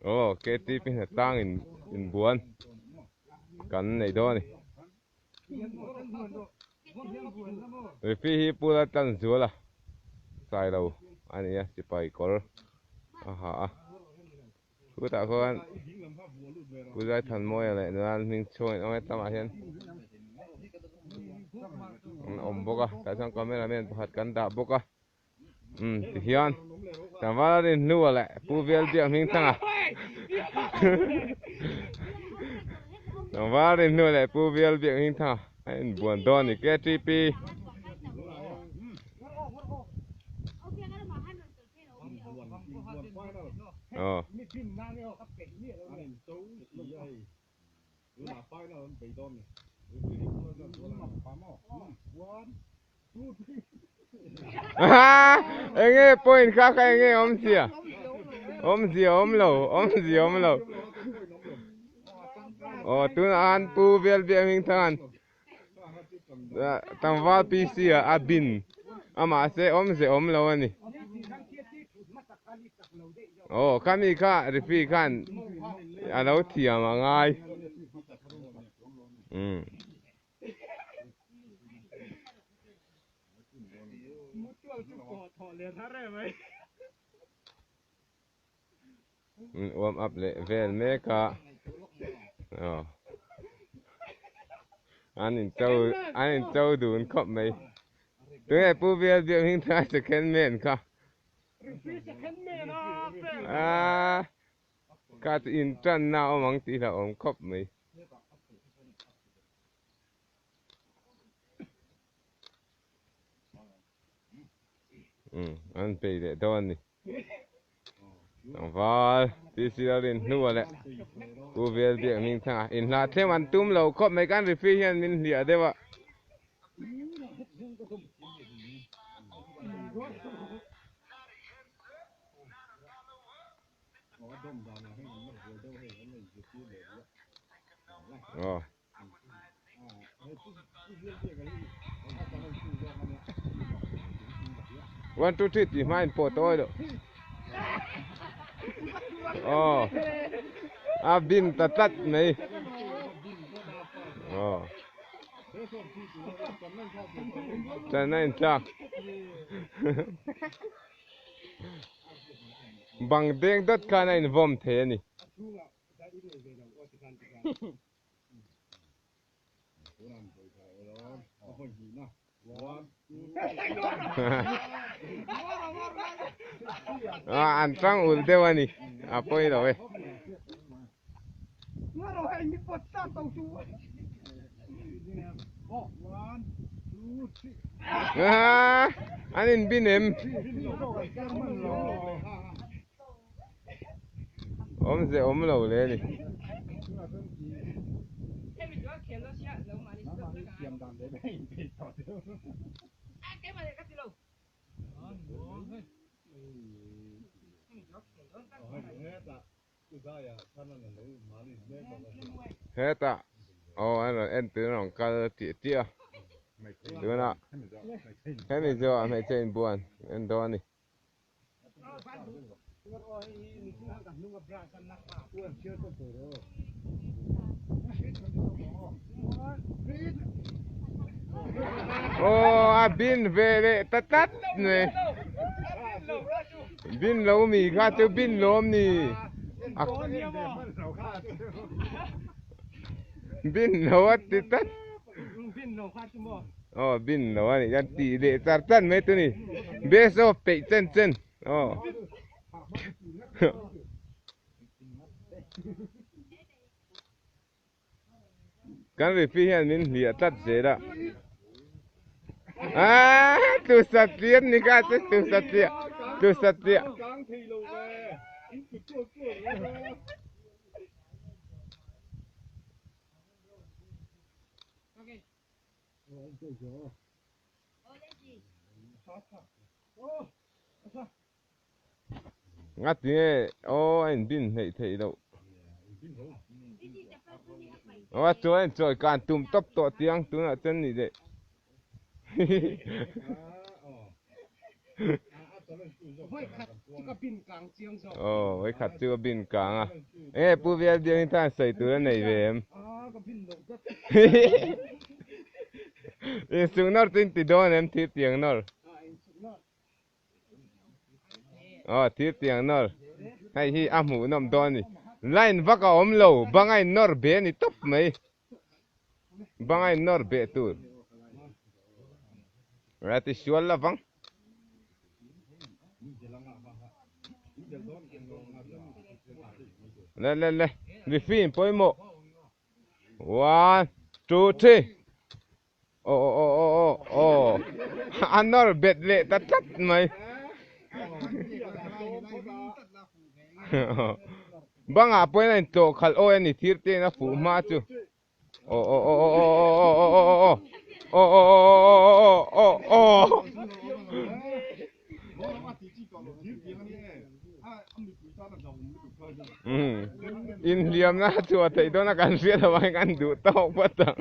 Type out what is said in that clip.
Oh, cái tí pin là tăng in buồn. Cắn này đó này. Rồi phi hi pula tan zua la. Sai đâu. Anh ấy chỉ phải có. Aha. Cứ ta con. Cứ ra thằng môi lại nó ăn mình chơi nó hết tama hiền. Boka. Tại sao cameraman phát cắn đạp boka. Thì hiền. Tạm vào đến nua lại. Pu vel biếng mình thằng à. Tạm vào đến nua lại. Pu vel biếng mình thằng. Anh buồn đòn thì cái tri pi. Anh ấy point khác anh ấy ôm gì à? Ôm gì ôm lẩu, ôm gì ôm lẩu. Tu an pu vel biếng mình thằng. Tạm vào PC à abin. Ama sẽ ôm gì ôm lẩu anh. Kami ka refi kan alo thiam mà ngay. Warm up le vel meka. Anh châu đun cọp mày. Tôi này pu vel biếng mình thằng sẽ khen men ka. Cả in chân nào mang tí là ôm cọp mày. Anh phải để đón đi. Và tí xí ra đến nua lại. Pu vel biếng mình thằng in là thêm ăn tum lẩu cọp mấy cái refi hiền mình lìa đây vợ. One, two, three, thì mai po tôi được. Bin tắt này. Cho nên chắc. Bằng đen đất cái này vòm thế này. Anh trăng ul dewa ni. Apa ini loh? Anin binem. Om lẩu lên đi. Hết à? Anh là em tưởng rằng cái tiệt tia. Đúng không? Thế mình giờ mày trên buồn, em đón đi. Bin về đấy, tắt này. Bin lâu mì khá chứ bin lôm nì. Bin lâu á tí tắt. Bin lâu á nì, dàn tì để char chân mấy tụi nì. Bê sô pệ chân. Kan refi hiền mình lìa tắt dễ đó. Tu Satya ni ka tu Satya. Ngắt tiếng anh bin thấy đâu. Trời càn tùm tóc tọ tiếng tú là chân gì vậy. 会看这个饼干酱上。哦，会ขัดชื่อบินกลางอ่ะเอ้ปูเวียเดียวนี่ท่านใส่ตัวไหนเวม ก็พินดอกก็ เอ้สุนัขติดติดโดนเอ็มทิศเตียงนอร์อ๋อทิศเตียงนอร์ให้ที่อาหมูน้ำดอนนี่ไล่วักเอาอมโลบางไอ้นอร์เบนี่ตบไหมบางไอ้นอร์เบตูร์รัติชวนละฟังเล่วิฟินปอยโม one two three โอ้อันนอร์เบ็ดเละตัดไหมบางอาปอยนั่นโตขัลโอ้ยนี่ทีร์เตนะฟูมาจูโอ้อินเดียมนะชัวร์แต่ตัวนักการเสียทำไมกันดูโต๊ะปัตตัง